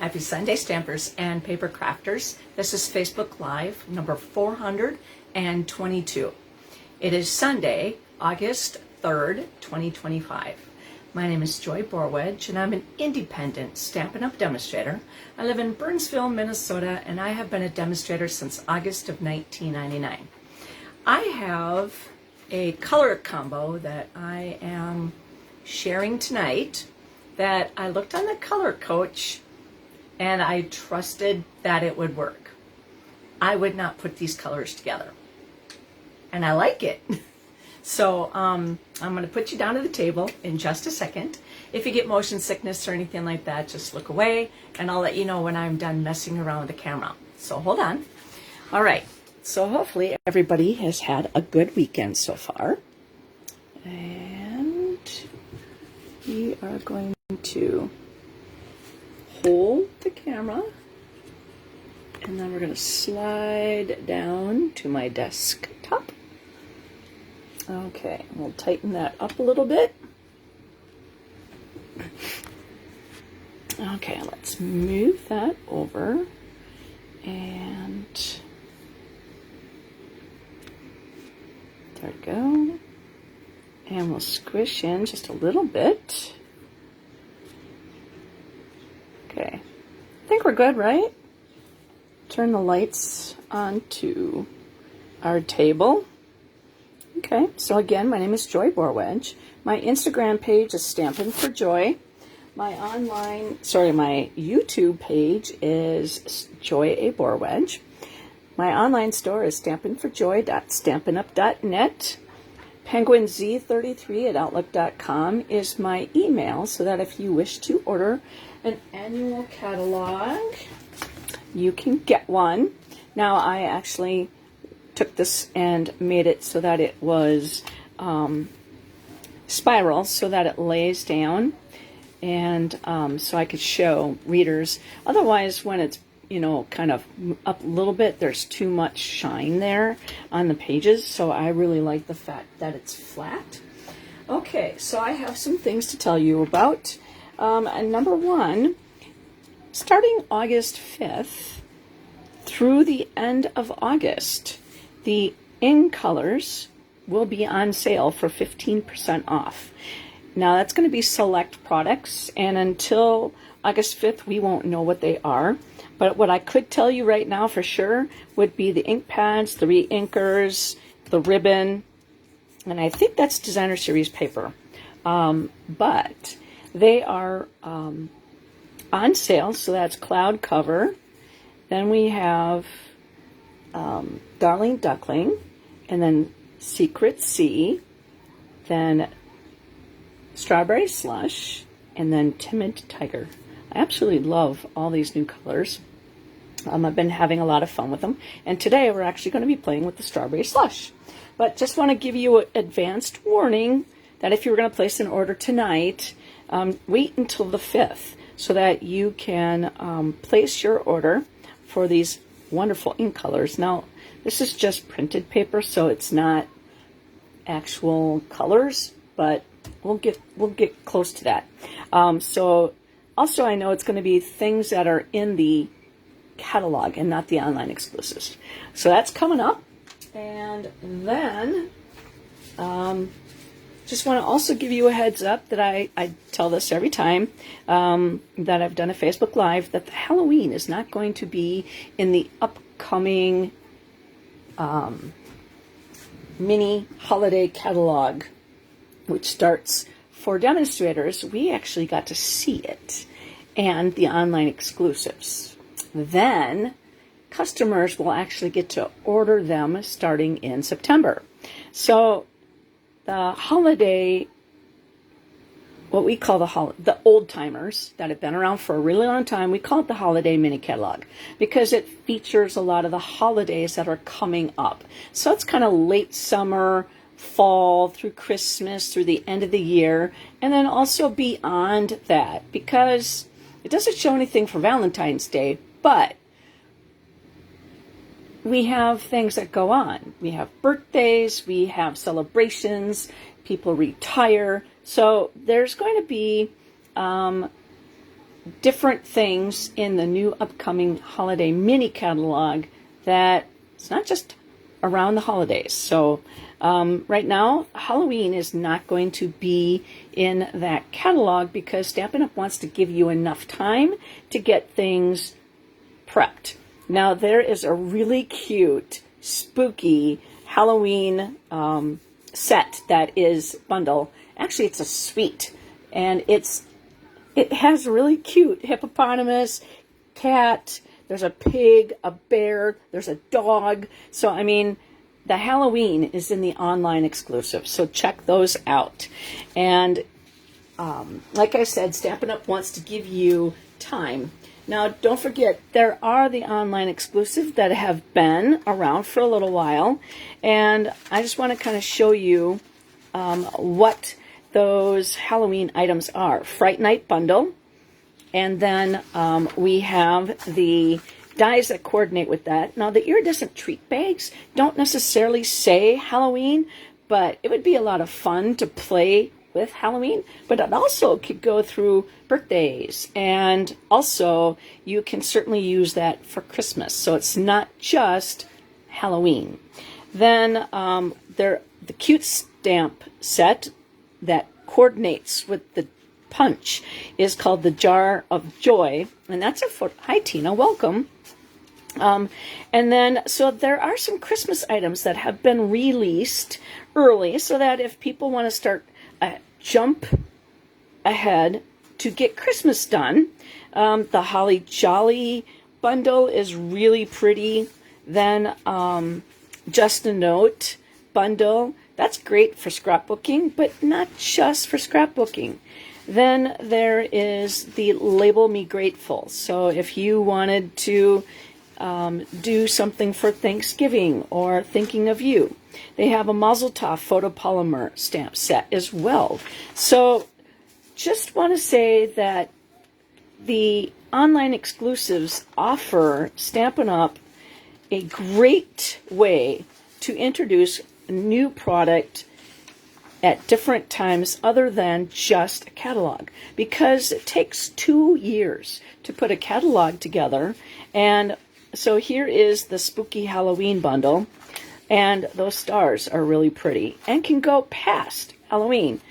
Happy Sunday, Stampers and Paper Crafters. This is Facebook Live number 422. It is Sunday, August 3rd, 2025. My name is Joy Borwedge, and I'm an independent Stampin' Up! Demonstrator. I live in Burnsville, Minnesota, and I have been a demonstrator since August of 1999. I have a color combo that I am sharing tonight that I looked on the color coach and I trusted that it would work. I would not put these colors together, and I like it. So I'm going to put you down to the table in just a second. If you get motion sickness or anything like that, just look away, and I'll let you know when I'm done messing around with the camera. So hold on. All right. So hopefully everybody has had a good weekend so far. And we are going to hold the camera, and then we're going to slide down to my desktop. Okay, we'll tighten that up a little bit. Okay, let's move that over, and there we go. And we'll squish in just a little bit. Okay, I think we're good, right? Turn the lights on to our table. Okay, so again, my name is Joy Borwedge. My Instagram page is Stampin' for Joy. My YouTube page is Joy A. Borwedge. My online store is stampinforjoy.stampinup.net. PenguinZ33@outlook.com is my email, so that if you wish to order an annual catalog, you can get one. Now, I actually took this and made it so that it was spiral, so that it lays down, and so I could show readers. Otherwise, when it's kind of up a little bit, there's too much shine there on the pages, so I really like the fact that it's flat. Okay, so I have some things to tell you about. And number one, starting August 5th through the end of August, the in colors will be on sale for 15% off. Now, that's going to be select products, and until August 5th, we won't know what they are. But what I could tell you right now for sure would be the ink pads, the re-inkers, the ribbon, and I think that's designer series paper. But they are on sale, so that's Cloud Cover. Then we have Darling Duckling, and then Secret Sea, then Strawberry Slush, and then Timid Tiger. I absolutely love all these new colors. I've been having a lot of fun with them, and today we're actually going to be playing with the Strawberry Slush. But just want to give you an advanced warning that if you were going to place an order tonight, wait until the 5th so that you can place your order for these wonderful ink colors. Now, this is just printed paper, so it's not actual colors, but we'll get close to that. So also, I know it's going to be things that are in the catalog and not the online exclusives. So that's coming up. And then just want to also give you a heads up that I tell this every time that I've done a Facebook Live, that the Halloween is not going to be in the upcoming mini holiday catalog, which starts for demonstrators. We actually got to see it, and the online exclusives. Then customers will actually get to order them starting in September. So the holiday, what we call the old timers that have been around for a really long time, we call it the holiday mini catalog because it features a lot of the holidays that are coming up. So it's kind of late summer, fall, through Christmas, through the end of the year, and then also beyond that, because it doesn't show anything for Valentine's Day, but we have things that go on. We have birthdays, we have celebrations, people retire. So there's going to be different things in the new upcoming holiday mini catalog that it's not just around the holidays. So right now, Halloween is not going to be in that catalog because Stampin' Up! Wants to give you enough time to get things prepped. Now, there is a really cute, spooky Halloween set that is bundle. Actually, it's a suite, and it has a really cute hippopotamus, cat, there's a pig, a bear, there's a dog. So, I mean, the Halloween is in the online exclusive, so check those out. And like I said, Stampin' Up! Wants to give you time. Now, don't forget, there are the online exclusive that have been around for a little while, and I just want to kind of show you what those Halloween items are. Fright Night Bundle, and then we have the dies that coordinate with that. Now, the iridescent treat bags don't necessarily say Halloween, but it would be a lot of fun to play with Halloween, but it also could go through birthdays, and also you can certainly use that for Christmas, so it's not just Halloween. Then the cute stamp set that coordinates with the punch is called the Jar of Joy, and that's a photo. Hi Tina, welcome. And then, so there are some Christmas items that have been released early, so that if people want to start jump ahead to get Christmas done. The Holly Jolly bundle is really pretty. Then Just a Note bundle, that's great for scrapbooking, but not just for scrapbooking. Then there is the Label Me Grateful. So if you wanted to do something for Thanksgiving or thinking of you, they have a Mazel Tov photopolymer stamp set as well. So just want to say that the online exclusives offer Stampin' Up! A great way to introduce a new product at different times other than just a catalog, because it takes 2 years to put a catalog together. And so here is the Spooky Halloween bundle, and those stars are really pretty and can go past Halloween.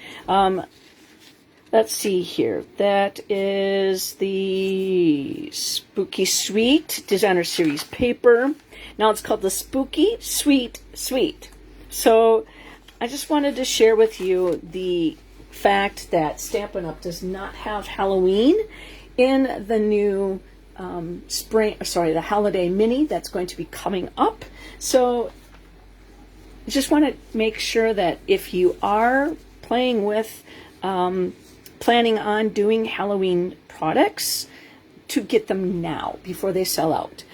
Let's see here. That is the Spooky Suite Designer Series paper. Now it's called the Spooky Sweet Suite. So I just wanted to share with you the fact that Stampin' Up! Does not have Halloween in the new the holiday mini that's going to be coming up. So I just want to make sure that if you are playing with, planning on doing Halloween products, to get them now before they sell out.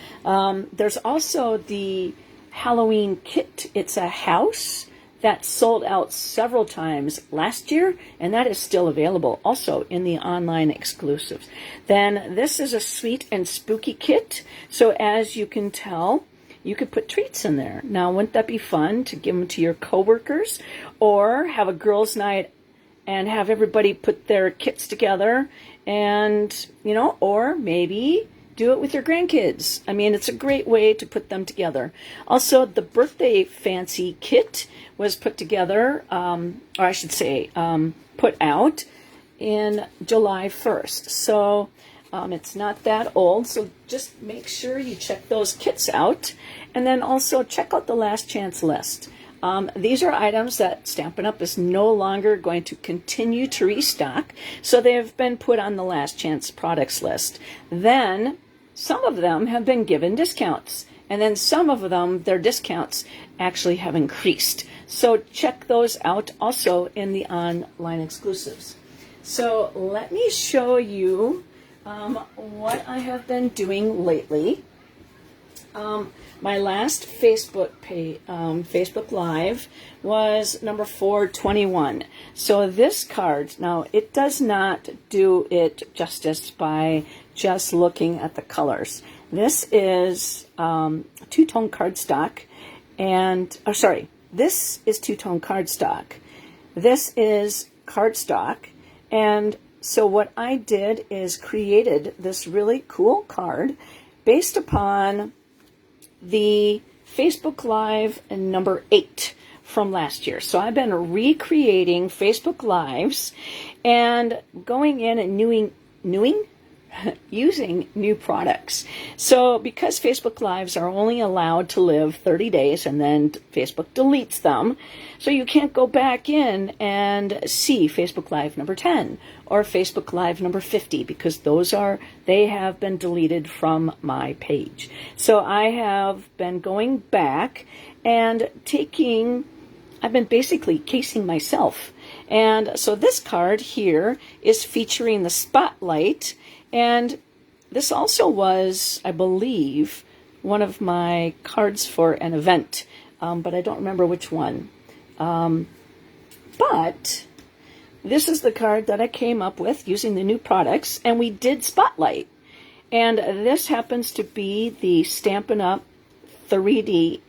There's also the Halloween kit. It's a house that sold out several times last year, and that is still available also in the online exclusives. Then this is a sweet and spooky kit. So as you can tell, you could put treats in there. Now, wouldn't that be fun to give them to your coworkers, or have a girls' night and have everybody put their kits together, and, you know, or maybe do it with your grandkids. I mean, it's a great way to put them together. Also, the birthday fancy kit was put together, or I should say, put out in July 1st. So it's not that old. So just make sure you check those kits out. And then also check out the last chance list. These are items that Stampin' Up! Is no longer going to continue to restock. So they have been put on the last chance products list. Then some of them have been given discounts. And then some of them, their discounts actually have increased. So check those out also in the online exclusives. So let me show you what I have been doing lately. My last Facebook Live was number 421. So this card, now it does not do it justice by just looking at the colors. This is two-tone cardstock, and this is two-tone cardstock. This is cardstock, and So what I did is created this really cool card based upon the Facebook Live number 8 from last year. So I've been recreating Facebook Lives and going in and using new products. So because Facebook Lives are only allowed to live 30 days and then Facebook deletes them, so you can't go back in and see Facebook Live number 10 or Facebook Live number 50 because they have been deleted from my page. So I have been going back and I've been basically casing myself. And so this card here is featuring the spotlight. And this also was, I believe, one of my cards for an event, but I don't remember which one. But this is the card that I came up with using the new products, and we did Spotlight. And this happens to be the Stampin' Up! 3D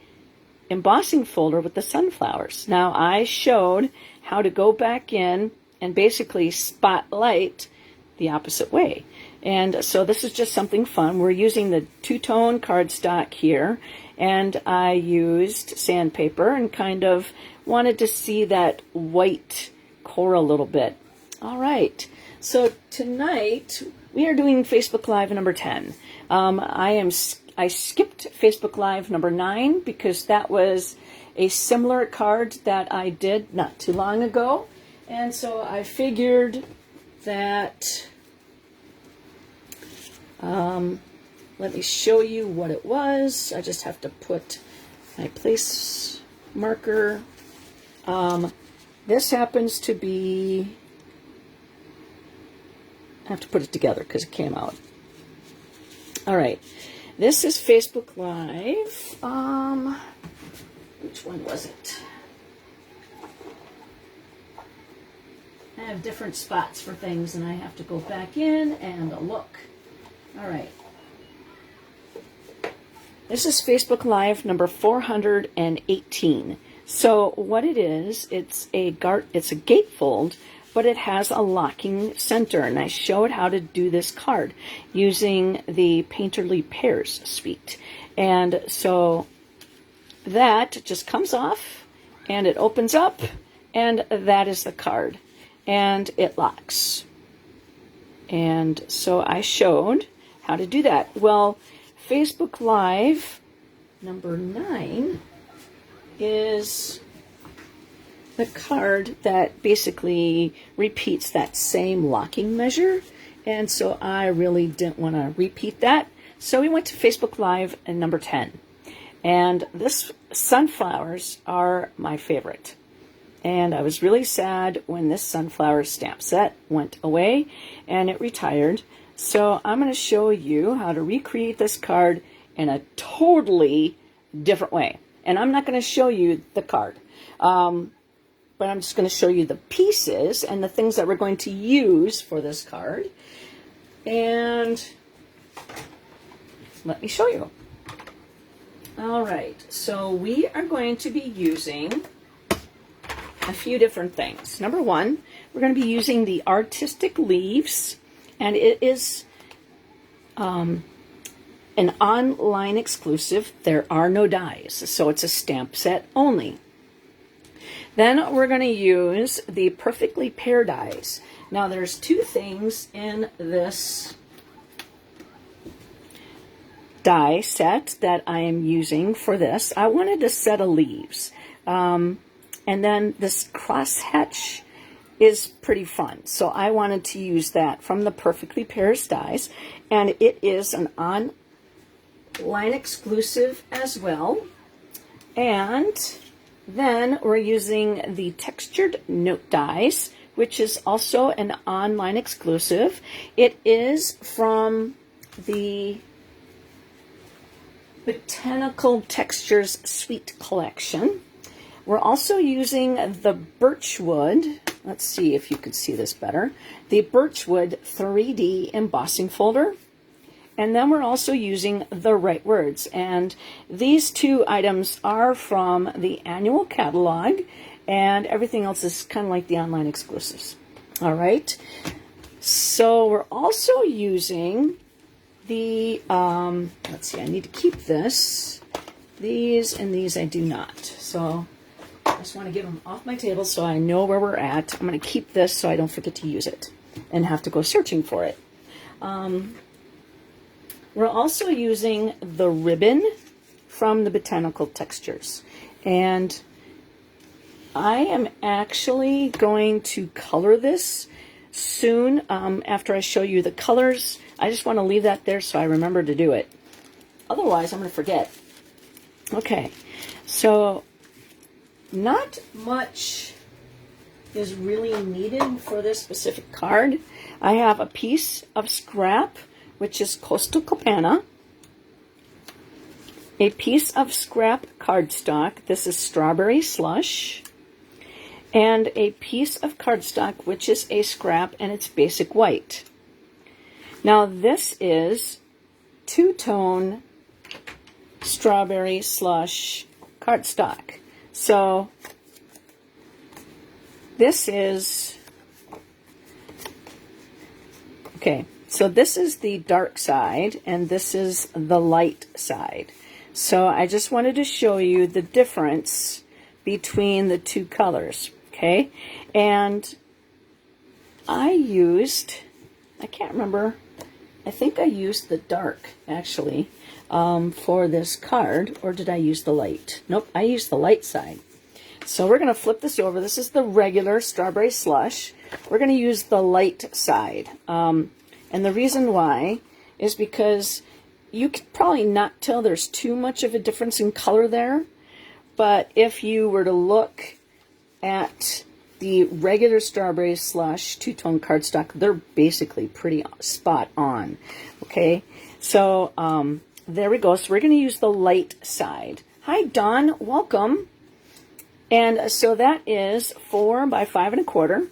embossing folder with the sunflowers. Now, I showed how to go back in and basically spotlight the opposite way. And so this is just something fun. We're using the two-tone cardstock here, and I used sandpaper and kind of wanted to see that white core a little bit. All right, so tonight we are doing Facebook Live number 10. I skipped Facebook Live number 9 because that was a similar card that I did not too long ago, and so I figured that let me show you what it was. I just have to put my place marker. This happens to be, I have to put it together because it came out. All right, this is Facebook Live. Which one was it? I have different spots for things, and I have to go back in and look. All right. This is Facebook Live number 418. So what it is, it's a gatefold, but it has a locking center. And I showed how to do this card using the Painterly Pairs suite. And so that just comes off, and it opens up, and that is the card. And it locks. And so I showed how to do that. Well, Facebook Live number 9 is the card that basically repeats that same locking measure. And so I really didn't want to repeat that. So we went to Facebook Live and number 10. And this sunflowers are my favorite. And I was really sad when this sunflower stamp set went away and it retired. So I'm going to show you how to recreate this card in a totally different way. And I'm not going to show you the card, but I'm just going to show you the pieces and the things that we're going to use for this card. And let me show you. All right, so we are going to be using a few different things. Number one, we're going to be using the Artistic Leaves, and it is an online exclusive. There are no dies, so it's a stamp set only. Then we're going to use the Perfectly Pair dies. Now there's two things in this die set that I am using for this. I wanted a set of leaves. And then this crosshatch is pretty fun. So I wanted to use that from the Perfectly Pairs dies. And it is an online exclusive as well. And then we're using the Textured Note dies, which is also an online exclusive. It is from the Botanical Textures Suite collection. We're also using the Birchwood, let's see if you can see this better, the Birchwood 3D embossing folder. And then we're also using the Right Words. And these two items are from the annual catalog, and everything else is kind of like the online exclusives. All right. So we're also using the, let's see, I need to keep this. These and these I do not. So I just want to get them off my table so I know where we're at. I'm going to keep this so I don't forget to use it and have to go searching for it. We're also using the ribbon from the Botanical Textures. And I am actually going to color this soon after I show you the colors. I just want to leave that there so I remember to do it. Otherwise, I'm going to forget. Okay, so not much is really needed for this specific card. I have a piece of scrap, which is Coastal Cabana, a piece of scrap cardstock, this is Strawberry Slush, and a piece of cardstock, which is a scrap, and it's Basic White. Now this is two-tone Strawberry Slush cardstock. So this is, okay, so this is the dark side and this is the light side. So I just wanted to show you the difference between the two colors, okay? And I can't remember, I think I used the dark actually for this card, or did I use the light? Nope, I used the light side. So we're going to flip this over. This is the regular Strawberry Slush. We're going to use the light side. And the reason why is because you could probably not tell there's too much of a difference in color there. But if you were to look at the regular Strawberry Slush two-tone cardstock, they're basically pretty spot on. Okay, so there we go. So we're going to use the light side. Hi, Dawn. Welcome. And so that is 4 by 5 1/4.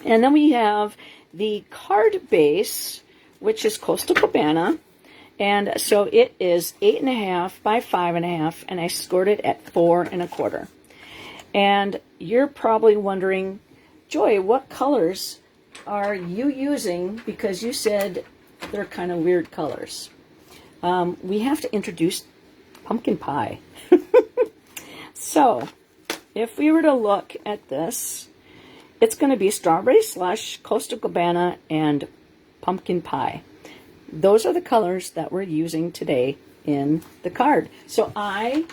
And then we have the card base, which is Coastal Cabana. And so it is 8.5 by 5.5, and I scored it at 4 1/4. And you're probably wondering, Joy, what colors are you using? Because you said they're kind of weird colors. We have to introduce pumpkin pie. So, if we were to look at this, it's going to be Strawberry Slush, Coastal Cabana, and pumpkin pie. Those are the colors that we're using today in the card. So I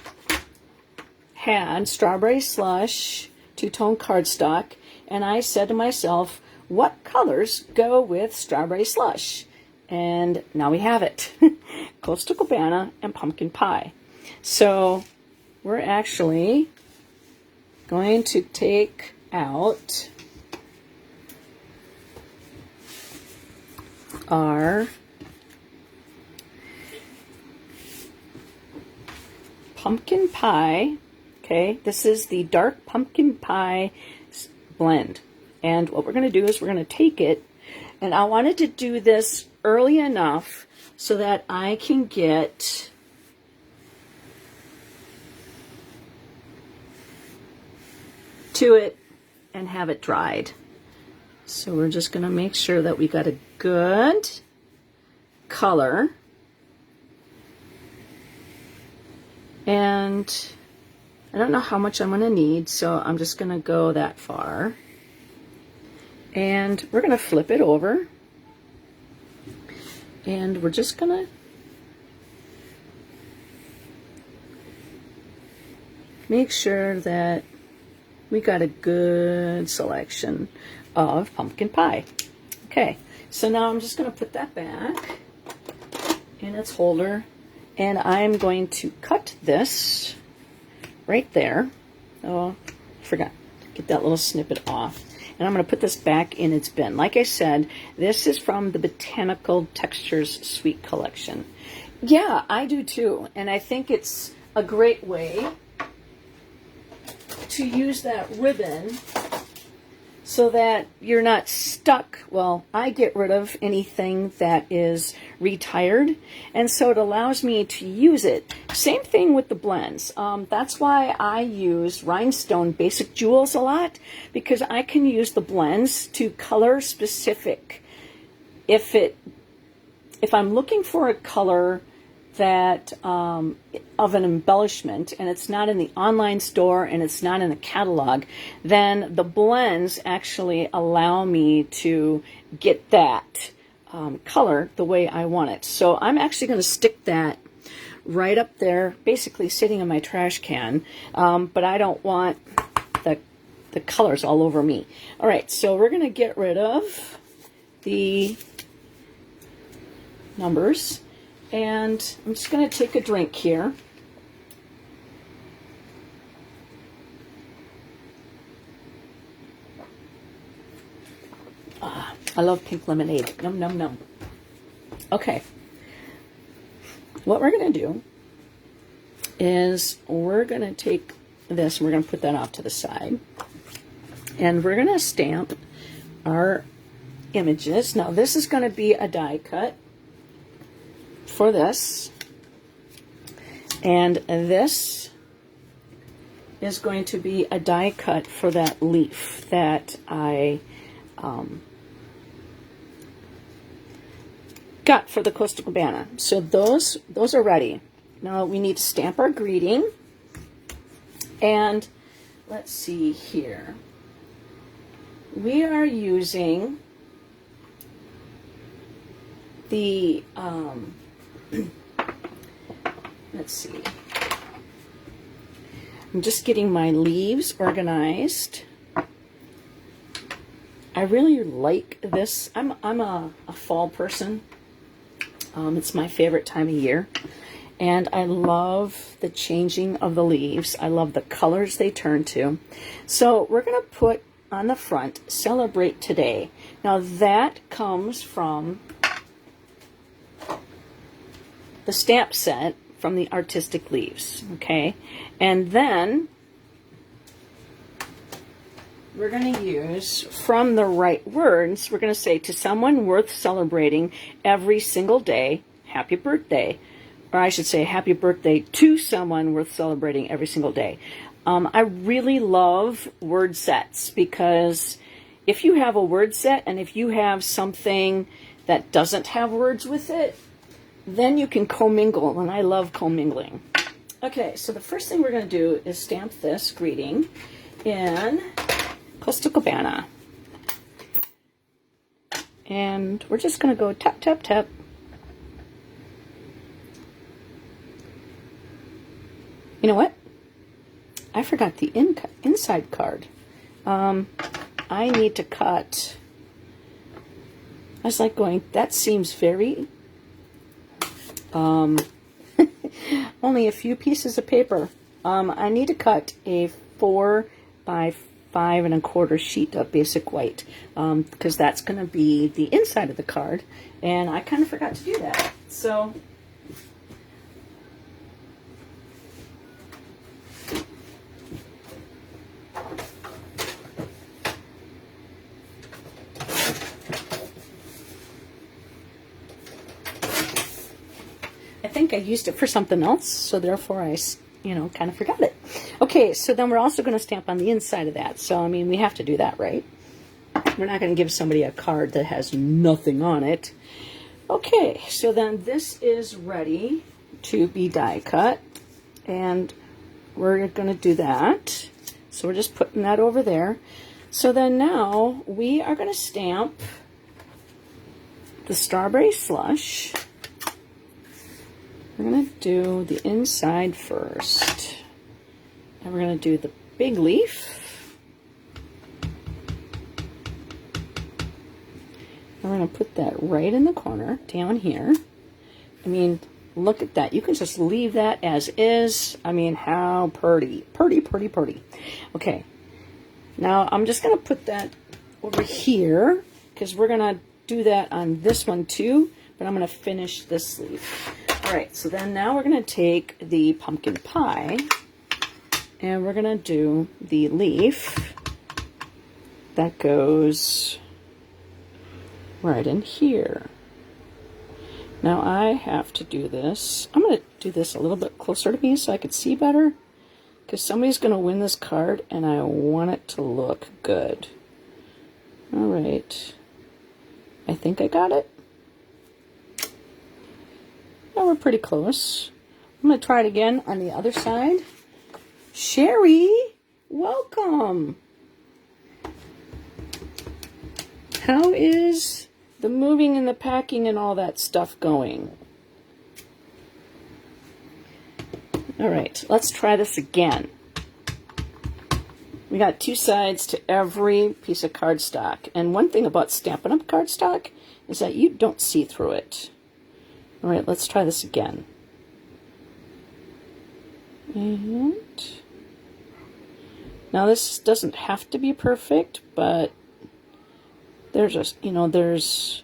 had Strawberry Slush two-tone cardstock, and I said to myself, what colors go with Strawberry Slush? And now we have it. Coastal Cabana and pumpkin pie. So we're actually going to take out our pumpkin pie. Okay, this is the dark pumpkin pie blend. And what we're going to do is we're going to take it, and I wanted to do this early enough so that I can get to it and have it dried. So we're just going to make sure that we got a good color. And I don't know how much I'm going to need, so I'm just going to go that far. And we're going to flip it over. And we're just going to make sure that we got a good selection of pumpkin pie. Okay, so now I'm just going to put that back in its holder, and I'm going to cut this right there. Oh, I forgot to get that little snippet off. And I'm going to put this back in its bin. Like I said, this is from the Botanical Textures Sweet Collection. Yeah, I do too. And I think it's a great way to use that ribbon so that you're not stuck. Well, I get rid of anything that is retired, and so it allows me to use it. Same thing with the blends. That's why I use Rhinestone Basic Jewels a lot, because I can use the blends to color specific. If I'm looking for a color that of an embellishment, and it's not in the online store and it's not in the catalog, then the blends actually allow me to get that color the way I want it. So I'm actually going to stick that right up there, basically sitting in my trash can, but I don't want the colors all over me. All right, so we're going to get rid of the numbers. And I'm just going to take a drink here. I love pink lemonade. Num, num, num. Okay. What we're going to do is we're going to take this and we're going to put that off to the side. And we're going to stamp our images. Now, this is going to be a die cut for this, and this is going to be a die cut for that leaf that I got for the Costa Cabana. So those are ready. Now we need to stamp our greeting, and let's see here. We are using the let's see. I'm just getting my leaves organized. I really like this. I'm a fall person. It's my favorite time of year. And I love the changing of the leaves. I love the colors they turn to. So we're going to put on the front, Celebrate Today. Now that comes from the stamp set from the Artistic Leaves, okay? And then we're going to use, from the right words, we're going to say, to someone worth celebrating every single day, happy birthday. Or I should say, happy birthday to someone worth celebrating every single day. I really love word sets, because if you have a word set and if you have something that doesn't have words with it, then you can commingle, and I love commingling. Okay, so the first thing we're going to do is stamp this greeting in Costa Cabana. And we're just going to go tap, tap, tap. You know what? I forgot the inside card. I need to cut. I was like going, that seems very... only a few pieces of paper. I need to cut a 4 by 5 1/4 sheet of basic white, because that's going to be the inside of the card, and I kind of forgot to do that. So I think I used it for something else, so therefore I, kind of forgot it. Okay, so then we're also going to stamp on the inside of that. So, I mean, we have to do that, right? We're not going to give somebody a card that has nothing on it. Okay, so then this is ready to be die cut, and we're going to do that. So we're just putting that over there. So then now we are going to stamp the Strawberry Slush. We're going to do the inside first. And we're going to do the big leaf. And we're going to put that right in the corner down here. I mean, look at that. You can just leave that as is. I mean, how pretty. Pretty, pretty, pretty. Okay. Now, I'm just going to put that over here, because we're going to do that on this one too. But I'm going to finish this leaf. All right, so then now we're going to take the pumpkin pie, and we're going to do the leaf. that goes right in here. Now I have to do this. I'm going to do this a little bit closer to me so I can see better, because somebody's going to win this card and I want it to look good. All right. I think I got it. Yeah, we're pretty close. I'm going to try it again on the other side. Sherry, welcome. How is the moving and the packing and all that stuff going? All right, let's try this again. We got two sides to every piece of cardstock. And one thing about Stampin' Up! Cardstock is that you don't see through it. All right, let's try this again. And now this doesn't have to be perfect, but there's a, there's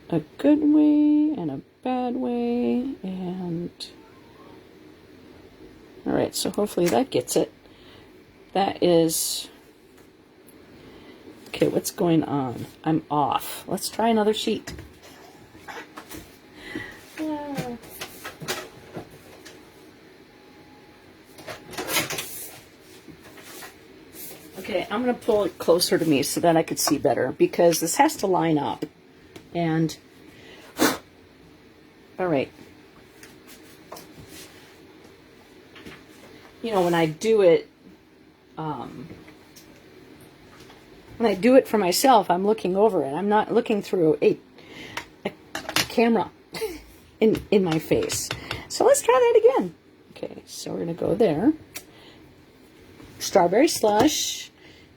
a good way and a bad way, and all right, so hopefully that gets it. That is, okay, what's going on? I'm off. Let's try another sheet. Okay, I'm going to pull it closer to me so that I could see better, because this has to line up. And, all right. When I do it, for myself, I'm looking over it. I'm not looking through a camera in my face. So let's try that again. Okay, so we're going to go there. Strawberry slush.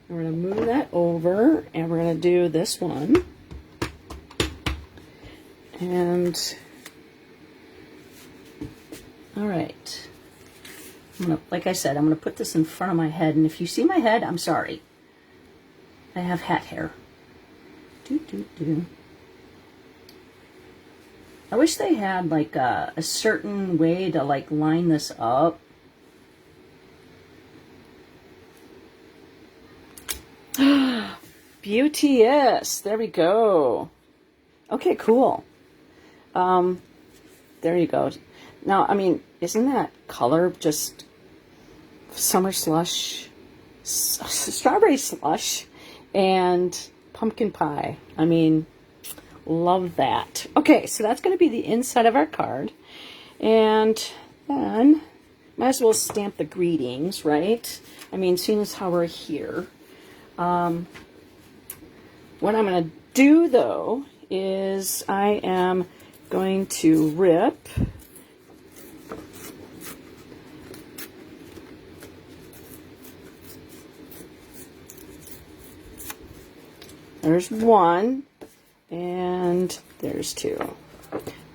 And we're going to move that over, and we're going to do this one. And, all right. Like I said, I'm going to put this in front of my head, and if you see my head, I'm sorry. I have hat hair. I wish they had like a certain way to like line this up. Beauteous. There we go. Okay, cool. There you go. Now, I mean, isn't that color just summer slush, strawberry slush, and pumpkin pie? I mean, love that. Okay, so that's going to be the inside of our card. And then, might as well stamp the greetings, right? I mean, seeing as how we're here. What I'm going to do, though, is I am going to rip there's one, and there's two.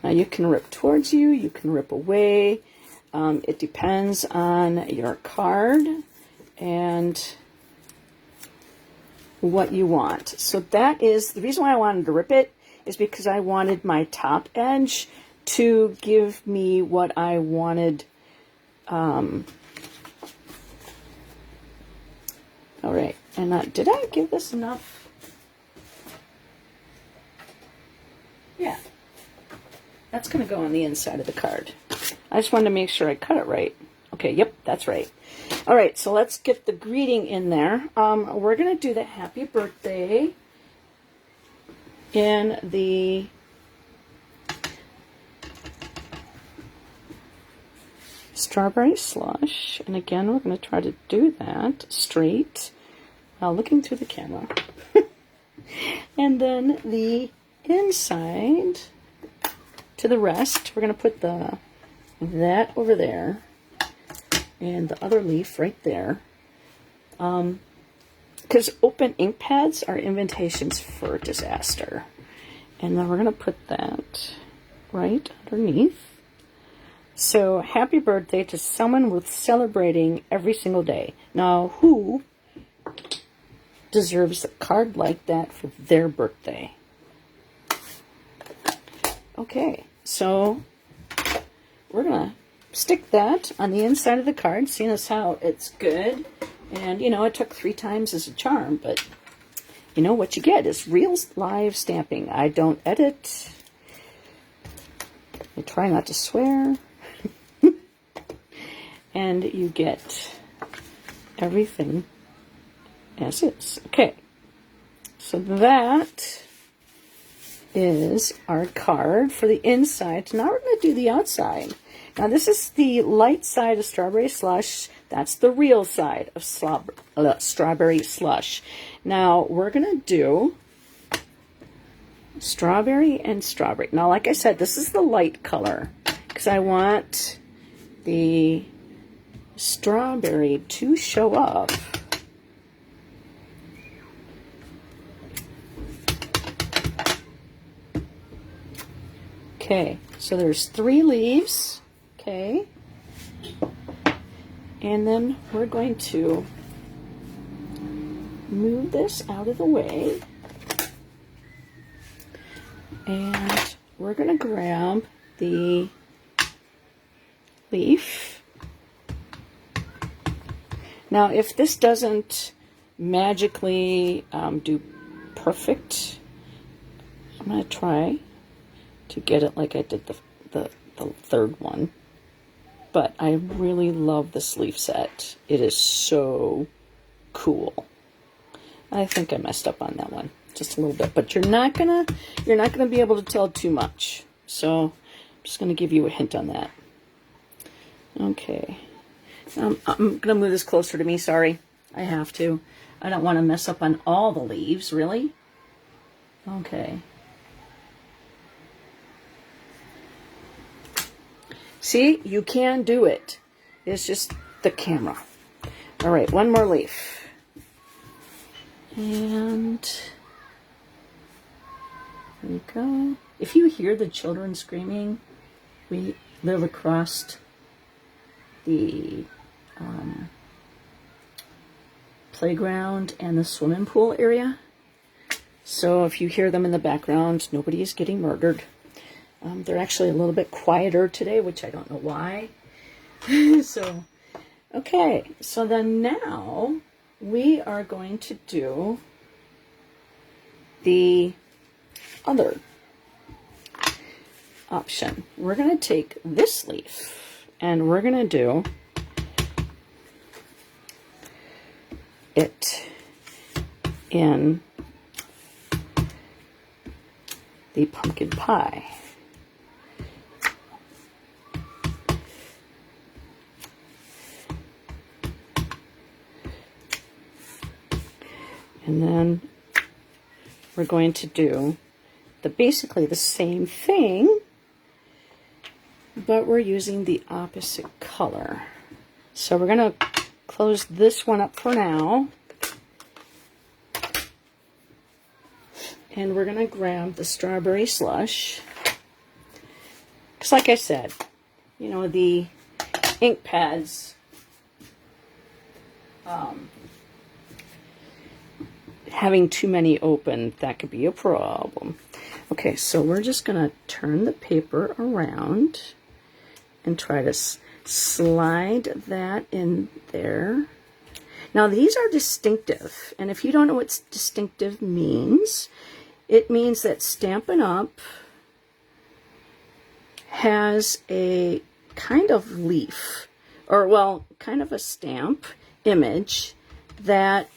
Now you can rip towards you, you can rip away. It depends on your card and what you want. So that is the reason why I wanted to rip it, is because I wanted my top edge to give me what I wanted. All right, and did I give this enough? Yeah, that's going to go on the inside of the card. I just wanted to make sure I cut it right. Okay, yep, that's right. All right, so let's get the greeting in there. We're going to do the happy birthday in the strawberry slush. And again, we're going to try to do that straight, looking through the camera. And then the inside to the rest, we're going to put that over there and the other leaf right there. Because open ink pads are invitations for disaster. And then we're going to put that right underneath. So, happy birthday to someone worth celebrating every single day. Now, who deserves a card like that for their birthday? Okay, so we're going to stick that on the inside of the card, seeing as how it's good And, you know, it took 3 times as a charm, but, you know, what you get is real live stamping. I don't edit. I try not to swear. And you get everything as is. Okay, so that is our card for the inside. Now we're going to do the outside. Now this is the light side of Strawberry Slush. That's the real side of Strawberry Slush. Now we're going to do strawberry and strawberry. Now, like I said, this is the light color because I want the strawberry to show up. Okay, so there's 3 leaves. Okay, and then we're going to move this out of the way, and we're going to grab the leaf. Now, if this doesn't magically do perfect, I'm going to try to get it like I did the third one. But I really love this leaf set. It is so cool. I think I messed up on that one just a little bit, but you're not gonna be able to tell too much. So I'm just gonna give you a hint on that. Okay, I'm gonna move this closer to me. Sorry, I have to. I don't want to mess up on all the leaves, really. Okay. See, you can do it. It's just the camera. All right, one more leaf. And there you go. If you hear the children screaming, we live across the playground and the swimming pool area. So if you hear them in the background, nobody is getting murdered. They're actually a little bit quieter today, which I don't know why. So, okay. So then now we are going to do the other option. We're going to take this leaf and we're going to do it in the pumpkin pie. And then we're going to do basically the same thing, but we're using the opposite color. So we're going to close this one up for now. And we're going to grab the Strawberry Slush. Because like I said, you know, the ink pads, having too many open, that could be a problem. Okay, so we're just going to turn the paper around and try to slide that in there. Now, these are distinctive, and if you don't know what distinctive means, it means that Stampin' Up! Has a kind of leaf, or well, kind of a stamp image that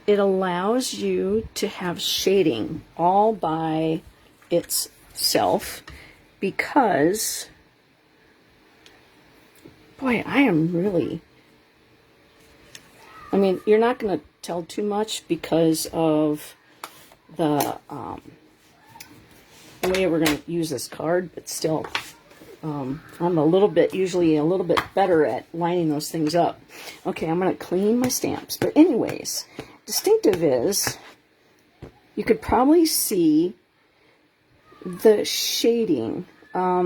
it allows you to have shading all by itself, because, boy, I mean, you're not going to tell too much because of the way we're going to use this card, but still, I'm usually a little bit better at lining those things up. Okay, I'm going to clean my stamps. But anyways, distinctive is, you could probably see the shading. Let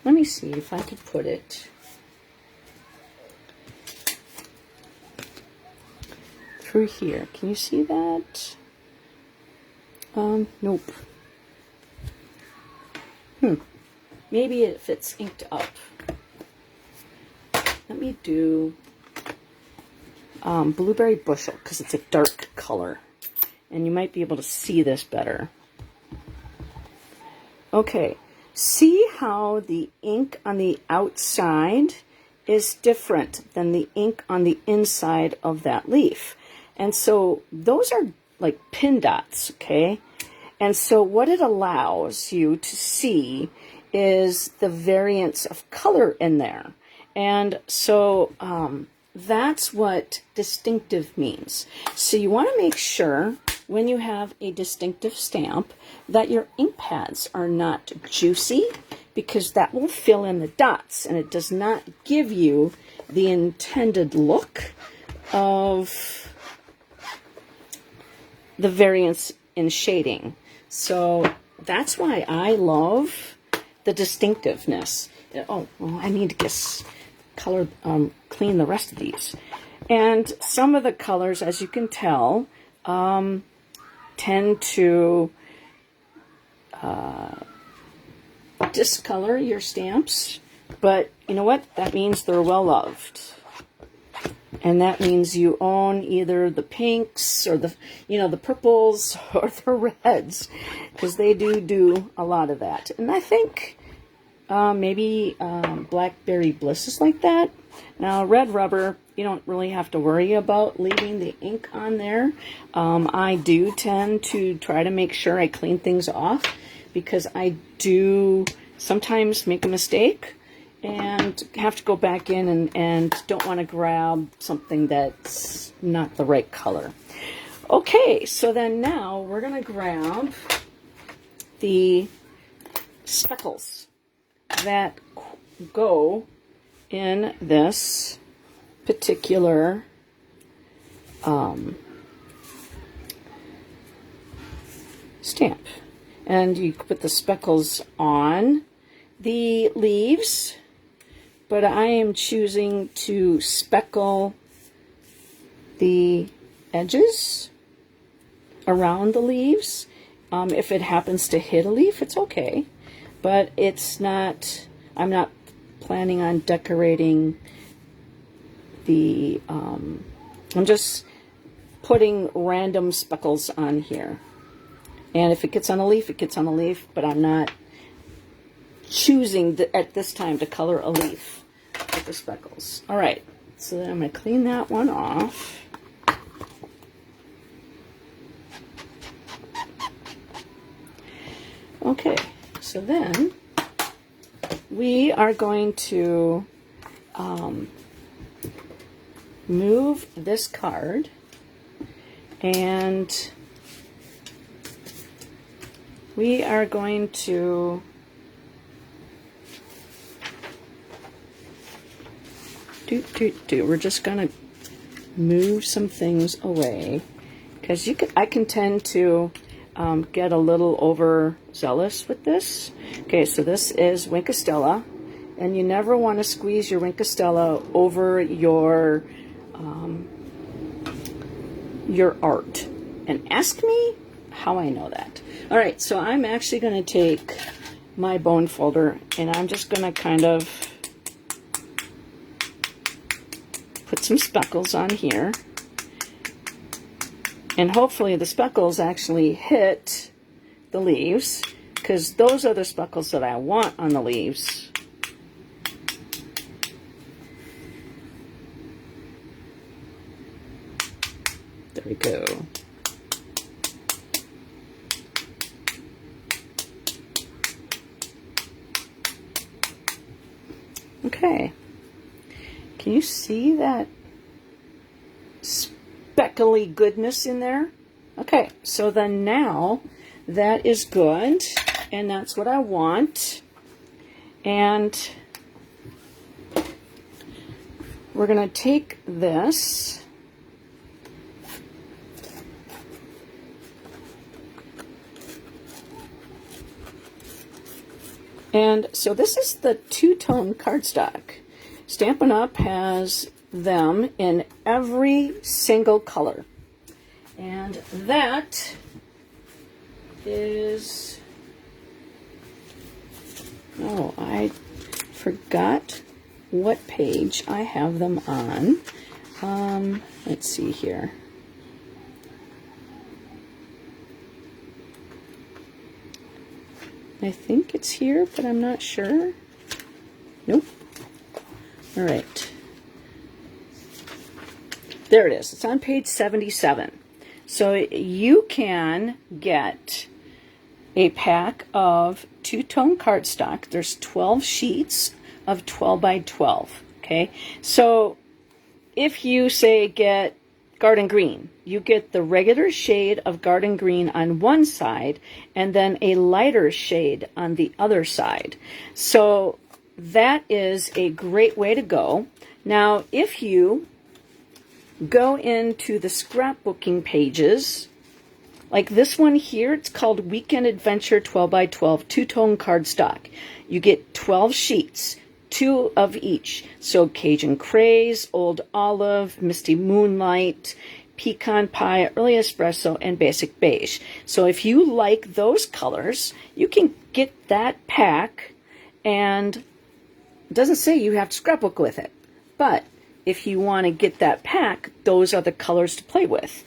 me see if I could put it through here. Can you see that? Nope. Maybe if it's inked up. maybe do blueberry bushel because it's a dark color. And you might be able to see this better. Okay, see how the ink on the outside is different than the ink on the inside of that leaf. And so those are like pin dots, okay? And so what it allows you to see is the variance of color in there. And so that's what distinctive means. So you want to make sure when you have a distinctive stamp that your ink pads are not juicy, because that will fill in the dots and it does not give you the intended look of the variance in shading. So that's why I love the distinctiveness. Oh, well, I need to just clean the rest of these. And some of the colors, as you can tell, tend to discolor your stamps, but you know what? That means they're well loved. And that means you own either the pinks or the purples or the reds, because they do a lot of that. And I think maybe Blackberry Bliss is like that. Now, red rubber, you don't really have to worry about leaving the ink on there. I do tend to try to make sure I clean things off, because I do sometimes make a mistake and have to go back in and don't want to grab something that's not the right color. Okay, so then now we're going to grab the speckles that go in this particular stamp. And you put the speckles on the leaves, but I am choosing to speckle the edges around the leaves. If it happens to hit a leaf, it's okay, but it's not, I'm not planning on decorating the, I'm just putting random speckles on here. And if it gets on a leaf, it gets on a leaf, but I'm not choosing at this time to color a leaf with the speckles. All right, so then I'm going to clean that one off. Okay, so then we are going to move this card, and we are going to we're just going to move some things away, because I can tend to get a little overzealous with this. Okay, so this is Wink of Stella, and you never want to squeeze your Wink of Stella over your art. And ask me how I know that. All right, so I'm actually going to take my bone folder, and I'm just going to kind of put some speckles on here. And hopefully the speckles actually hit the leaves, because those are the speckles that I want on the leaves. There we go. Okay. Can you see that speckly goodness in there? Okay, so then now that is good, and that's what I want. And we're going to take this and so this is the two-tone cardstock. Stampin' Up! Has them in every single color. And that is, oh, I forgot what page I have them on. Let's see here. I think it's here, but I'm not sure. Nope. All right. There it is. It's on page 77. So you can get a pack of two-tone cardstock. There's 12 sheets of 12 by 12. Okay. So if you say get garden green, you get the regular shade of garden green on one side and then a lighter shade on the other side. So that is a great way to go. Now, if you go into the scrapbooking pages, like this one here, it's called Weekend Adventure 12 by 12 two-tone cardstock. You get 12 sheets, 2 of each. So Cajun Craze, Old Olive, Misty Moonlight, Pecan Pie, Early Espresso, and Basic Beige. So if you like those colors, you can get that pack, and it doesn't say you have to scrapbook with it. But if you want to get that pack, those are the colors to play with.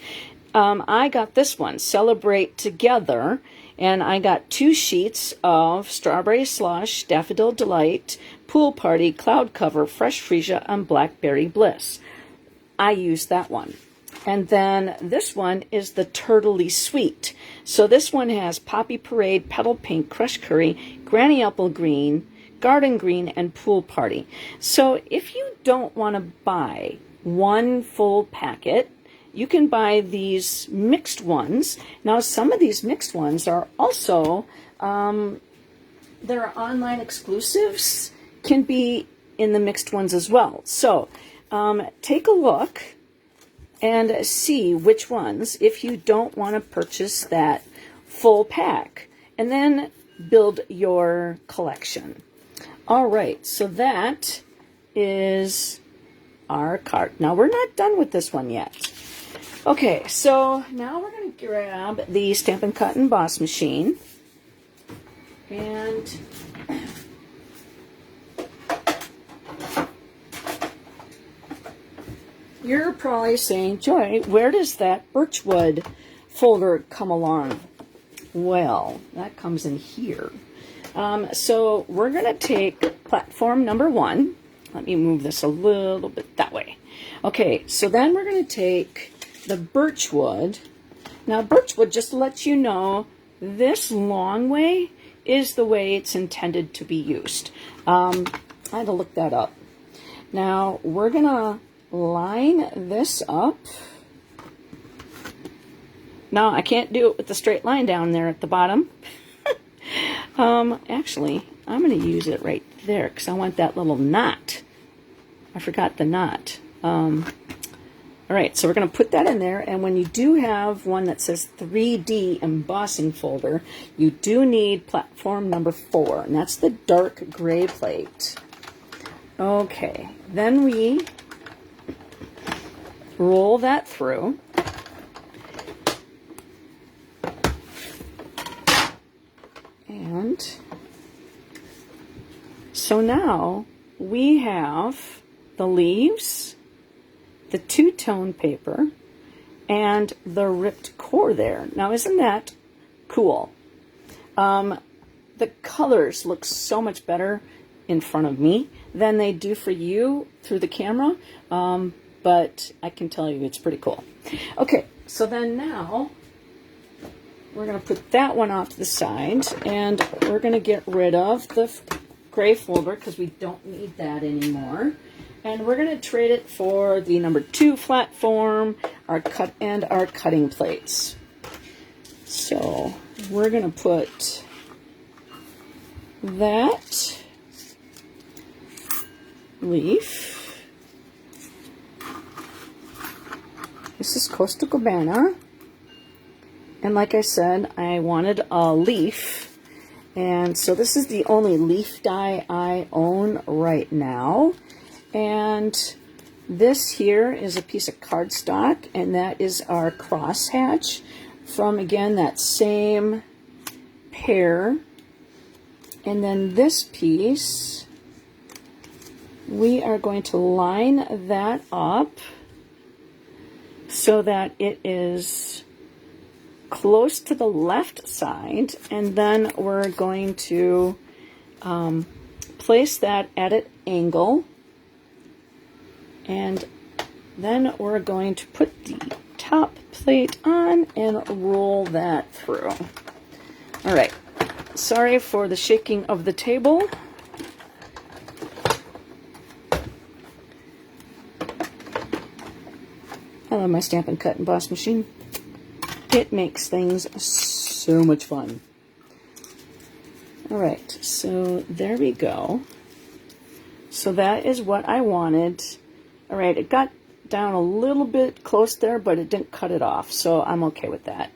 I got this one, Celebrate Together, and I got 2 sheets of Strawberry Slush, Daffodil Delight, Pool Party, Cloud Cover, Fresh Freesia, and Blackberry Bliss. I used that one. And then this one is the Turtley Sweet. So this one has Poppy Parade, Petal Pink, Crushed Curry, Granny Apple Green, Garden Green, and Pool Party. So if you don't want to buy one full packet, you can buy these mixed ones. Now, some of these mixed ones are also, they're online exclusives, can be in the mixed ones as well. So take a look and see which ones, if you don't want to purchase that full pack, and then build your collection. All right, so that is our card. Now, we're not done with this one yet. Okay, so now we're going to grab the Stampin' Cut Emboss machine, and you're probably saying, Joy, where does that Birchwood folder come along? Well, that comes in here. So we're going to take platform number 1. Let me move this a little bit that way. Okay, so then we're going to take the Birchwood. Now, Birchwood, just to let you know, this long way is the way it's intended to be used. I had to look that up. Now, we're going to line this up. Now, I can't do it with the straight line down there at the bottom. Actually, I'm going to use it right there because I want that little knot. I forgot the knot. All right, so we're going to put that in there, and when you do have one that says 3D embossing folder, you do need platform number 4, and that's the dark gray plate. Okay, then we roll that through. And so now we have the leaves, the two-tone paper, and the ripped core there. Now, isn't that cool? The colors look so much better in front of me than they do for you through the camera, but I can tell you it's pretty cool. Okay, so then now we're going to put that one off to the side, and we're going to get rid of the gray folder because we don't need that anymore. And we're going to trade it for the number 2 flat form, our cutting plates. So we're going to put that leaf. This is Costa Cabana. And like I said, I wanted a leaf. And so this is the only leaf die I own right now. And this here is a piece of cardstock, and that is our crosshatch from, again, that same pair. And then this piece we are going to line that up so that it is close to the left side, and then we're going to place that at an angle, and then we're going to put the top plate on and roll that through. All right, sorry for the shaking of the table. I love my Stampin' Cut and Emboss machine. It makes things so much fun. All right, so there we go. So that is what I wanted. All right, it got down a little bit close there, but it didn't cut it off, so I'm okay with that.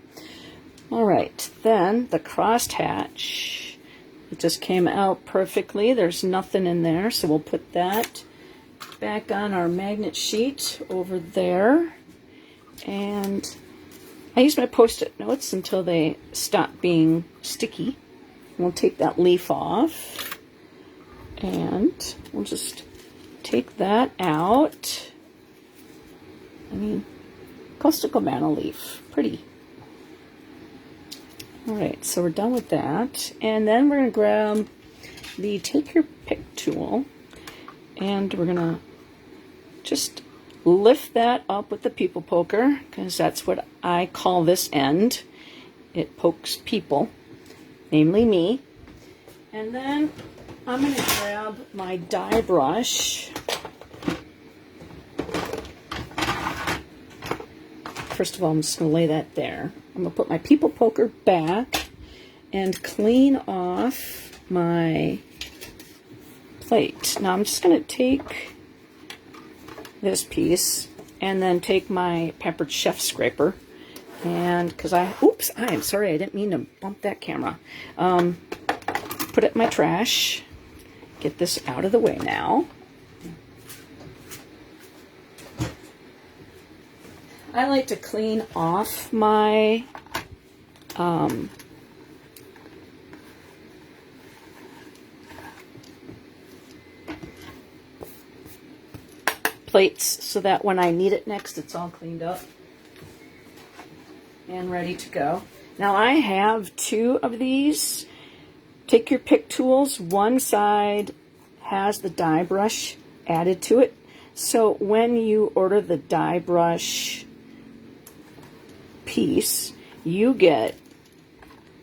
All right, then the crosshatch. It just came out perfectly. There's nothing in there, so we'll put that back on our magnet sheet over there. And I use my Post-it notes until they stop being sticky. We'll take that leaf off, and we'll just take that out. I mean, Coastal Cabana leaf, pretty. All right, so we're done with that. And then we're gonna grab the Take Your Pick tool, and we're gonna just lift that up with the people poker, because that's what I call this end. It pokes people, namely me. And then I'm going to grab my die brush. First of all, I'm just going to lay that there. I'm going to put my people poker back and clean off my plate. Now I'm just going to take this piece and then take my Pampered Chef scraper, and because oops, I'm sorry, I didn't mean to bump that camera. Put it in my trash. Get this out of the way now. I like to clean off my plates so that when I need it next, it's all cleaned up and ready to go. Now I have two of these Take Your Pick tools. One side has the die brush added to it, so when you order the die brush piece, you get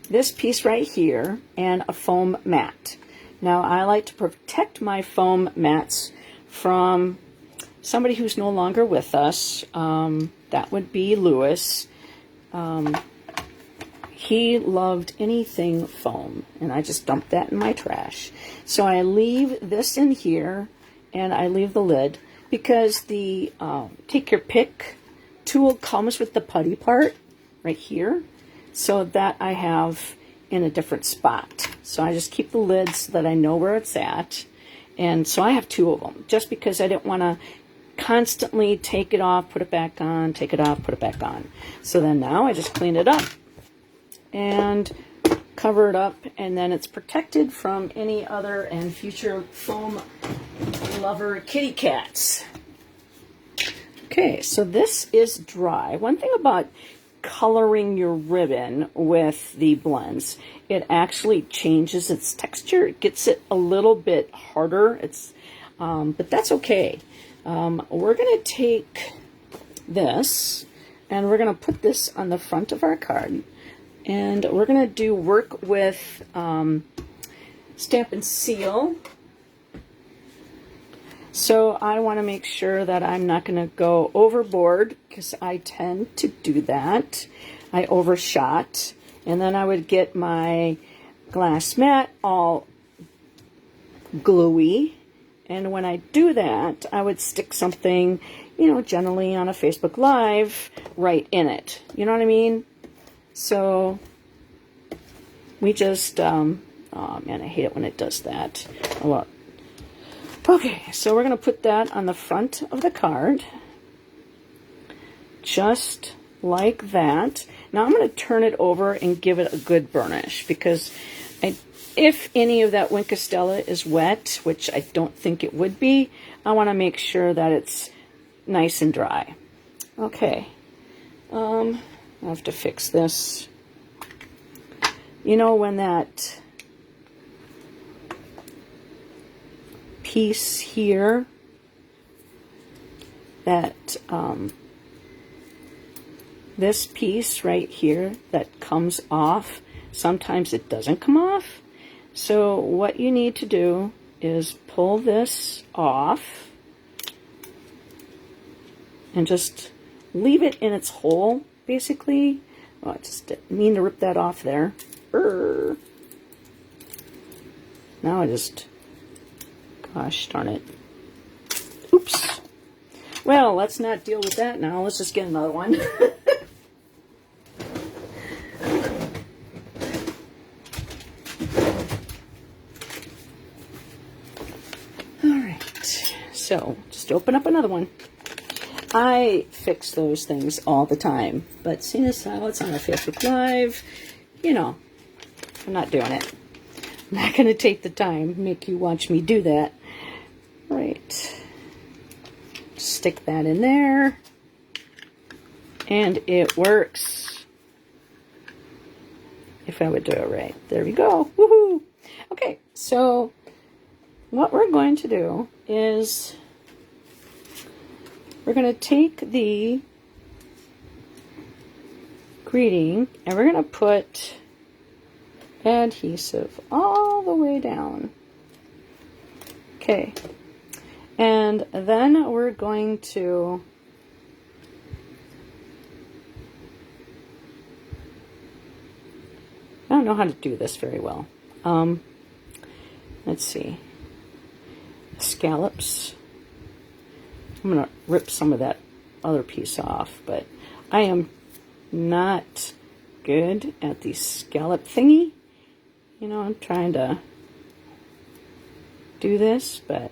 this piece right here and a foam mat. Now I like to protect my foam mats from somebody who's no longer with us. That would be Lewis. He loved anything foam, and I just dumped that in my trash. So I leave this in here, and I leave the lid, because the Take Your Pick tool comes with the putty part right here, so that I have in a different spot. So I just keep the lid so that I know where it's at. And so I have two of them, just because I didn't want to constantly take it off, put it back on, take it off, put it back on. So then now I just clean it up and cover it up, and then it's protected from any other and future foam lover kitty cats. Okay, so this is dry. One thing about coloring your ribbon with the blends, it actually changes its texture. It gets it a little bit harder. But that's okay. We're going to take this, and we're going to put this on the front of our card, and we're going to do work with Stamp and Seal. So I want to make sure that I'm not going to go overboard, because I tend to do that. I overshot, and then I would get my glass mat all gluey. And when I do that, I would stick something, generally on a Facebook Live, right in it. You know what I mean? So we just, oh man, I hate it when it does that. Well, okay, so we're going to put that on the front of the card, just like that. Now I'm going to turn it over and give it a good burnish, because I if any of that Winkostella is wet, which I don't think it would be, I want to make sure that it's nice and dry. Okay, I have to fix this. You know, when that piece here, that this piece right here that comes off, sometimes it doesn't come off. So what you need to do is pull this off and just leave it in its hole, basically. Oh, I just didn't mean to rip that off there. Now I just, gosh darn it. Oops. Well, let's not deal with that now. Let's just get another one. So, just open up another one. I fix those things all the time, but seeing as how it's on a Facebook Live, you know, I'm not doing it. I'm not going to take the time to make you watch me do that. Right. Stick that in there. And it works. If I would do it right. There we go. Woohoo! Okay, so what we're going to do is we're going to take the greeting and we're going to put adhesive all the way down. Okay. And then we're going to I don't know how to do this very well. Let's see. Scallops. I'm going to rip some of that other piece off, but I am not good at the scallop thingy. You know, I'm trying to do this, but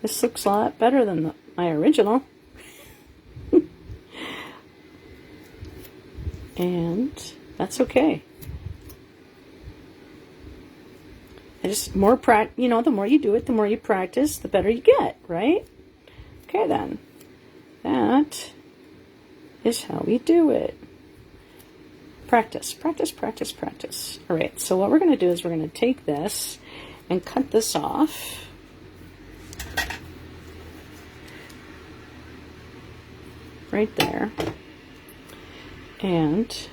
this looks a lot better than my original. And that's okay. I just, you know, the more you do it, the more you practice, the better you get, right? Okay, then. That is how we do it. Practice, practice, practice, practice. All right, so what we're going to do is we're going to take this and cut this off. Right there. And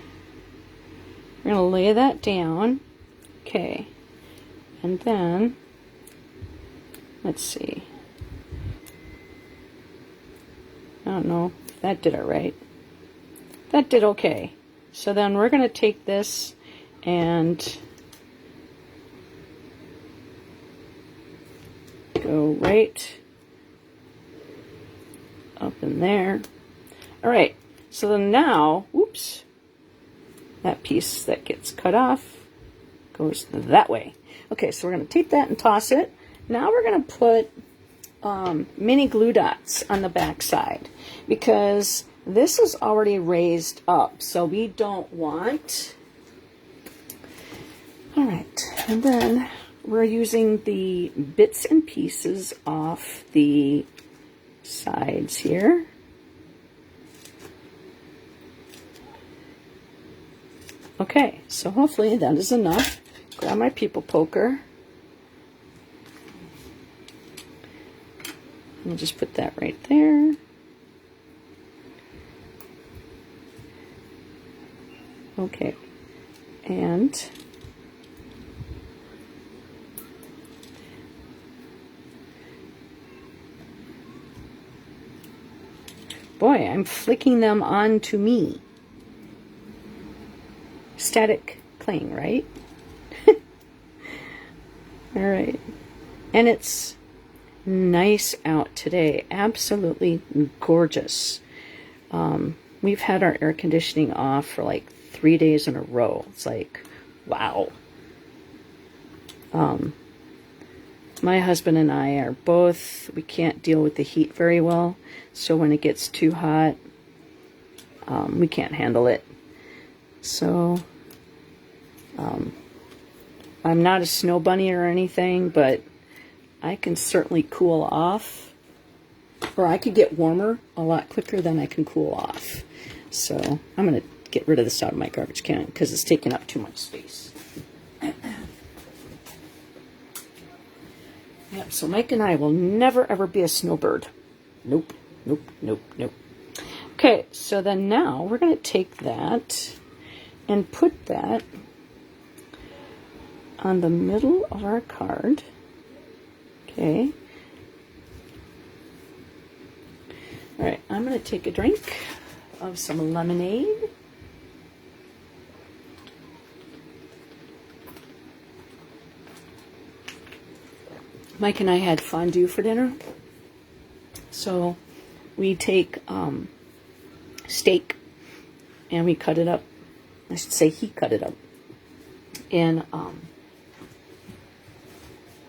we're going to lay that down. Okay. And then, let's see. I don't know if that did it right. That did okay. So then we're going to take this and go right up in there. All right. So then now, whoops, that piece that gets cut off goes that way. Okay, so we're going to take that and toss it. Now we're going to put mini glue dots on the back side because this is already raised up, so we don't want. All right, and then we're using the bits and pieces off the sides here. Okay, so hopefully that is enough. Grab my people poker. I'll just put that right there. Okay, and boy, I'm flicking them onto me. Static cling, right? All right, and it's nice out today. Absolutely gorgeous. We've had our air conditioning off for like 3 days in a row. It's like, wow. My husband and I are both, we can't deal with the heat very well. So when it gets too hot, we can't handle it. So, I'm not a snow bunny or anything, but I can certainly cool off, or I could get warmer a lot quicker than I can cool off. So I'm going to get rid of this out of my garbage can because it's taking up too much space. Yep, so Mike and I will never ever be a snowbird. Nope, nope, nope, nope. Okay, so then now we're going to take that and put that on the middle of our card. Okay. All right, I'm going to take a drink of some lemonade. Mike and I had fondue for dinner. So we take steak and we cut it up. I should say he cut it up in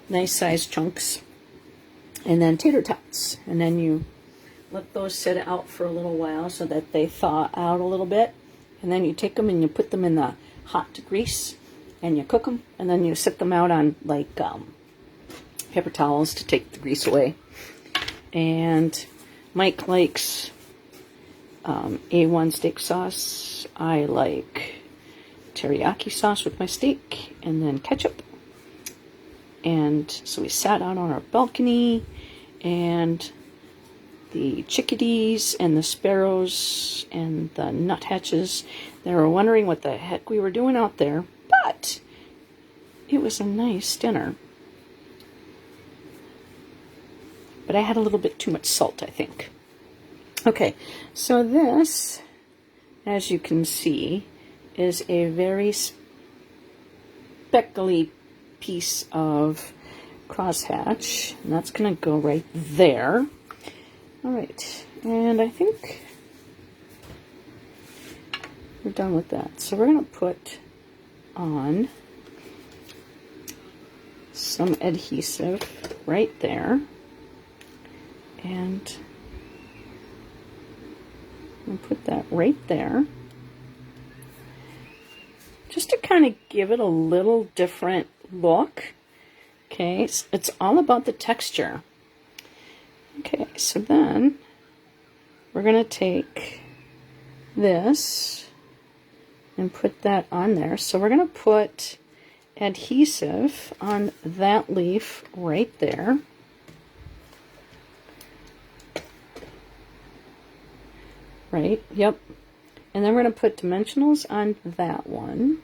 nice sized chunks. And then tater tots. And then you let those sit out for a little while so that they thaw out a little bit. And then you take them and you put them in the hot grease and you cook them. And then you sit them out on like paper towels to take the grease away. And Mike likes A1 steak sauce. I like teriyaki sauce with my steak, and then ketchup. And so we sat out on our balcony, and the chickadees and the sparrows and the nuthatches, they were wondering what the heck we were doing out there, but it was a nice dinner. But I had a little bit too much salt, I think. Okay, so this, as you can see, is a very speckly piece of crosshatch. And that's going to go right there. All right, and I think we're done with that. So we're going to put on some adhesive right there. And I'll put that right there. Just to kind of give it a little different look. Okay, it's all about the texture. Okay, so then we're going to take this and put that on there. So we're going to put adhesive on that leaf right there. Right, yep. And then we're going to put dimensionals on that one.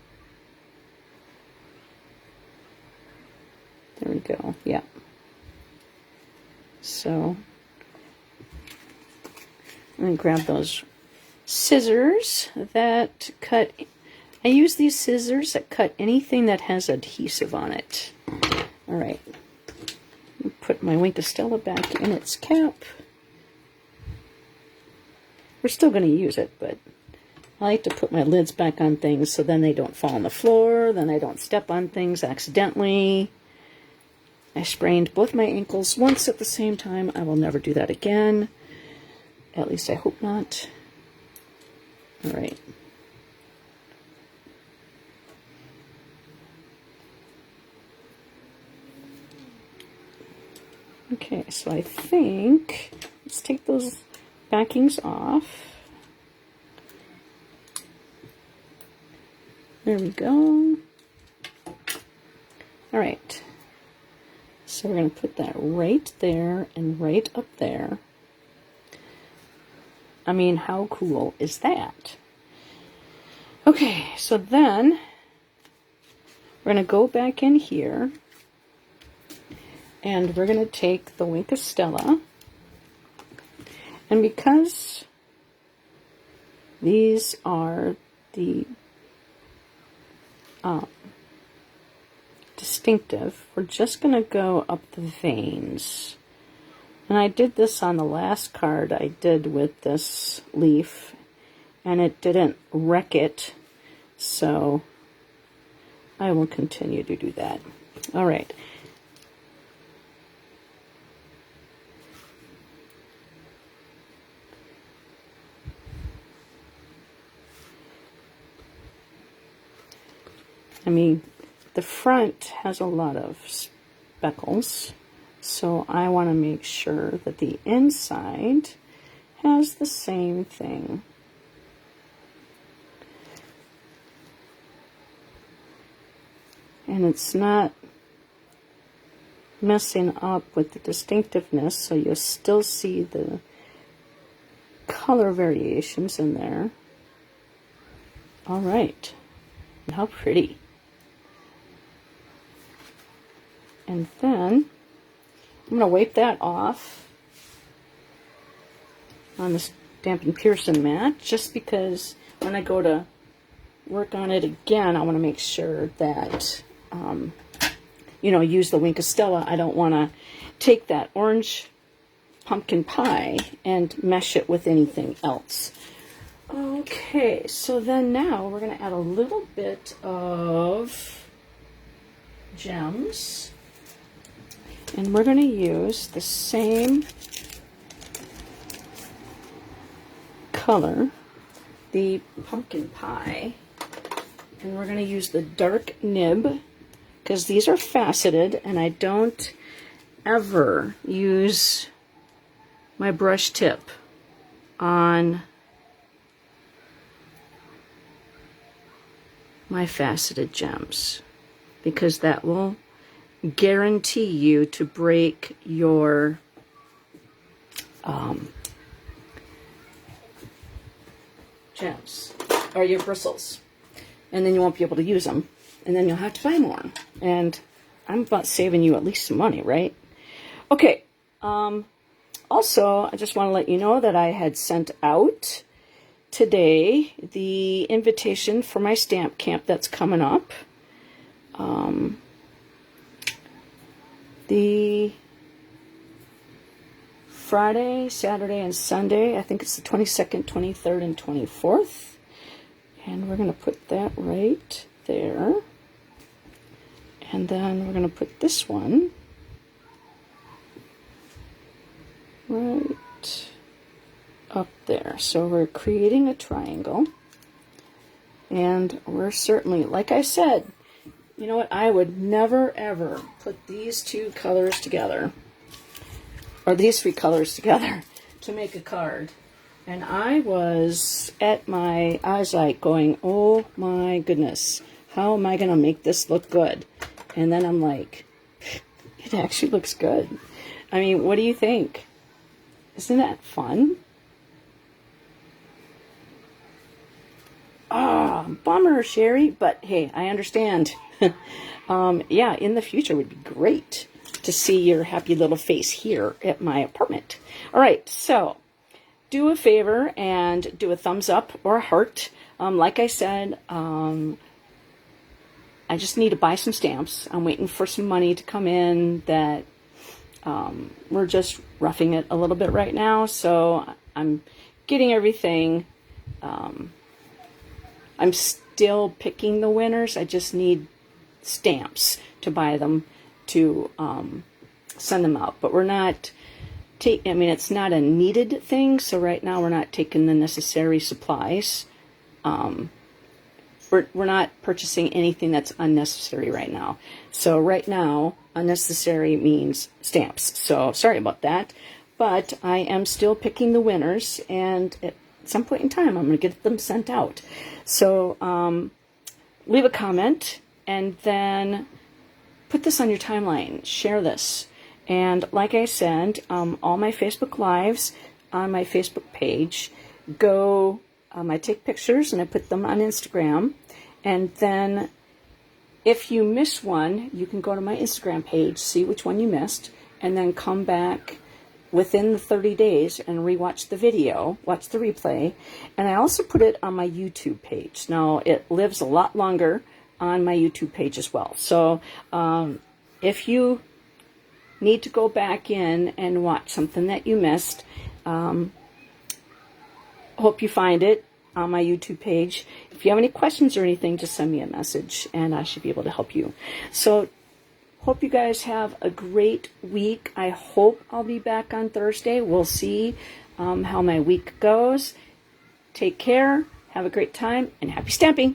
There we go, yeah. So, I'm going to grab those scissors that cut. I use these scissors that cut anything that has adhesive on it. All right. Put my Wink of Stella back in its cap. We're still going to use it, but I like to put my lids back on things so then they don't fall on the floor, then I don't step on things accidentally. I sprained both my ankles once at the same time. I will never do that again. At least I hope not. All right. Okay, so I think, let's take those backings off. There we go. All right. So we're going to put that right there and right up there. I mean, how cool is that? Okay, so then we're going to go back in here and we're going to take the Wink of Stella. And because these are the distinctive, we're just going to go up the veins. And I did this on the last card I did with this leaf, and it didn't wreck it, so I will continue to do that. All right. I mean, the front has a lot of speckles, so I want to make sure that the inside has the same thing. And it's not messing up with the distinctiveness, so you'll still see the color variations in there. All right, how pretty. And then I'm going to wipe that off on the Stampin' Pearson mat, just because when I go to work on it again, I want to make sure that you know, use the Wink of Stella. I don't want to take that orange pumpkin pie and mesh it with anything else. Okay, so then now we're going to add a little bit of gems. And we're going to use the same color, the pumpkin pie. And we're going to use the dark nib, because these are faceted, and I don't ever use my brush tip on my faceted gems, because that will guarantee you to break your gems or your bristles, and then you won't be able to use them, and then you'll have to buy more. And I'm about saving you at least some money, right? Okay. Also, I just want to let you know that I had sent out today the invitation for my stamp camp that's coming up. The Friday, Saturday, and Sunday. I think it's the 22nd, 23rd, and 24th. And we're going to put that right there. And then we're going to put this one right up there. So we're creating a triangle. And we're certainly, like I said, you know what, I would never ever put these two colors together, or these three colors together, to make a card. And I was I was like going, oh my goodness, how am I going to make this look good? And then I'm like, it actually looks good. I mean, what do you think? Isn't that fun? Ah, bummer, Sherry, but hey, I understand. Yeah, in the future would be great to see your happy little face here at my apartment. All right, so do a favor and do a thumbs up or a heart. Like I said, I just need to buy some stamps. I'm waiting for some money to come in. That we're just roughing it a little bit right now, so I'm getting everything. I'm still picking the winners. I just need stamps to buy them to send them out. But we're not I mean, it's not a needed thing, so right now we're not taking the necessary supplies. We're not purchasing anything that's unnecessary right now. So right now, unnecessary means stamps. So sorry about that. But I am still picking the winners, and at some point in time, I'm going to get them sent out. So leave a comment, and then put this on your timeline. Share this. And like I said, all my Facebook Lives on my Facebook page go... I take pictures and I put them on Instagram, and then if you miss one, you can go to my Instagram page, see which one you missed, and then come back within the 30 days and rewatch the video, watch the replay. And I also put it on my YouTube page. Now, it lives a lot longer on my YouTube page as well. So if you need to go back in and watch something that you missed, hope you find it on my YouTube page. If you have any questions or anything, just send me a message and I should be able to help you. So hope you guys have a great week. I hope I'll be back on Thursday. We'll see how my week goes. Take care, have a great time, and happy stamping!